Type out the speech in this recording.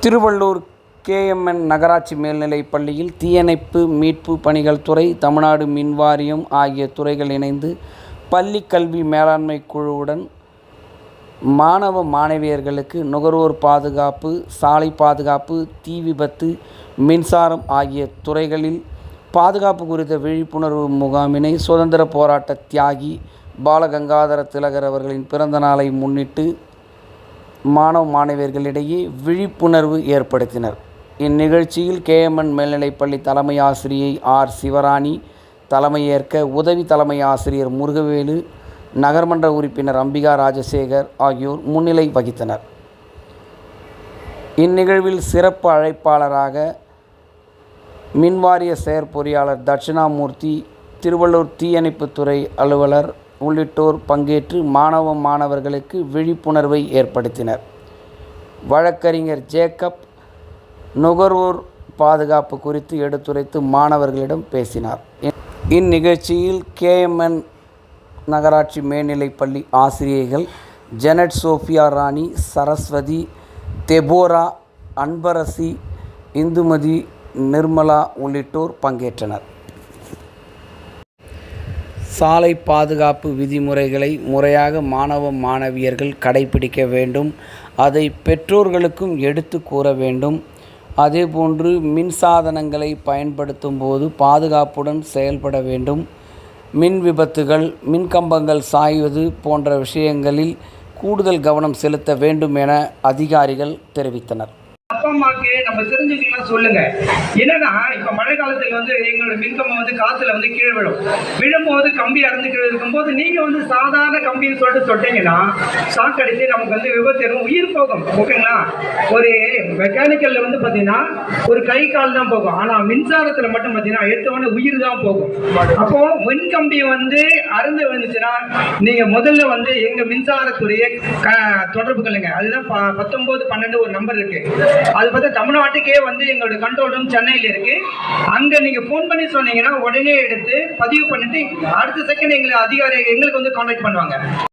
Tiruvallur KMN நகராட்சி மேல்நிலைப் பள்ளியில் தீயணைப்பு மீட்பு பணிகள் துறை, தமிழ்நாடு மின்வாரியம் ஆகிய துறைகள் இணைந்து பள்ளி கல்வி மேலாண்மை குழுவுடன் மாணவ மாணவியர்களுக்கு நுகர்வோர் பாதுகாப்பு, சாலை பாதுகாப்பு, தீ விபத்து, மின்சாரம் ஆகிய துறைகளில் பாதுகாப்பு குறித்த விழிப்புணர்வு முகாமினை சுதந்திர போராட்ட தியாகி பாலகங்காதர திலகர் அவர்களின் பிறந்த நாளை முன்னிட்டு மாணவ மாணவியர்களிடையே விழிப்புணர்வு ஏற்படுத்தினர். இந்நிகழ்ச்சியில் கேஎம்என் மேல்நிலைப்பள்ளி தலைமை ஆசிரியை ஆர். சிவராணி தலைமையேற்க, உதவி தலைமை ஆசிரியர் முருகவேலு, நகர்மன்ற உறுப்பினர் அம்பிகா ராஜசேகர் ஆகியோர் முன்னிலை வகித்தனர். இந்நிகழ்வில் சிறப்பு அழைப்பாளராக மின்வாரிய செயற்பொறியாளர் தட்சிணாமூர்த்தி, திருவள்ளூர் தீயணைப்புத்துறை அலுவலர் உள்ளிட்டோர் பங்கேற்று மாணவ மாணவர்களுக்கு விழிப்புணர்வை ஏற்படுத்தினர். வழக்கறிஞர் ஜேக்கப் நுகர்வோர் பாதுகாப்பு குறித்து எடுத்துரைத்து மாணவர்களிடம் பேசினார். இந்நிகழ்ச்சியில் கேஎம்என் நகராட்சி மேல்நிலைப்பள்ளி ஆசிரியைகள் ஜெனட், சோஃபியா ராணி, சரஸ்வதி, தெபோரா, அன்பரசி, இந்துமதி, நிர்மலா உள்ளிட்டோர் பங்கேற்றனர். சாலை பாதுகாப்பு விதிமுறைகளை முறையாக மாணவ மாணவியர்கள் கடைபிடிக்க வேண்டும். அதை பெற்றோர்களுக்கும் எடுத்து கூற வேண்டும். அதேபோன்று மின்சாதனங்களை பயன்படுத்தும் போது பாதுகாப்புடன் செயல்பட வேண்டும். மின் விபத்துகள், மின்கம்பங்கள் சாய்வது போன்ற விஷயங்களில் கூடுதல் கவனம் செலுத்த வேண்டும் என அதிகாரிகள் தெரிவித்தனர். அப்பா அம்மாவுக்கு நம்ம தெரிஞ்சுக்கலாம் சொல்லுங்க. என்னன்னா இப்ப மழை காலத்துல எங்களோட மின்கம்பம் காத்துல கீழே விழும்போது கம்பி அறந்து கீழே இருக்கும்போது நீங்க சாதாரண கம்பின்னு சொல்லிட்டு தொட்டீங்கன்னா ஷாக் அடிச்சு நமக்கு விபத்து இருக்கும், உயிர் போகும். ஓகேங்களா? ஒரு மெக்கானிக்கல்ல பாத்தீங்கன்னா ஒரு கை கால் தான் போகும். ஆனா மின்சாரத்துல மட்டும் பாத்தீங்கன்னா எடுத்தவொடனே உயிர் தான் போகும். அப்போ மின்கம்பி அறுந்து விழுந்துச்சுன்னா நீங்க முதல்ல எங்க மின்சாரத்துறையை தொடர்பு கொள்ளுங்க. அதுதான் 1912 ஒரு நம்பர் இருக்கு. அது பார்த்தா தமிழ்நாட்டுக்கே எங்களோட கண்ட்ரோல் ரூம் சென்னையில் இருக்கு. அங்க நீங்க போன் பண்ணி சொன்னீங்கன்னா உடனே எடுத்து பதிவு பண்ணிட்டு அடுத்த செகண்ட் எங்களுக்கு அதிகாரி எங்களுக்கு கான்டாக்ட் பண்ணுவாங்க.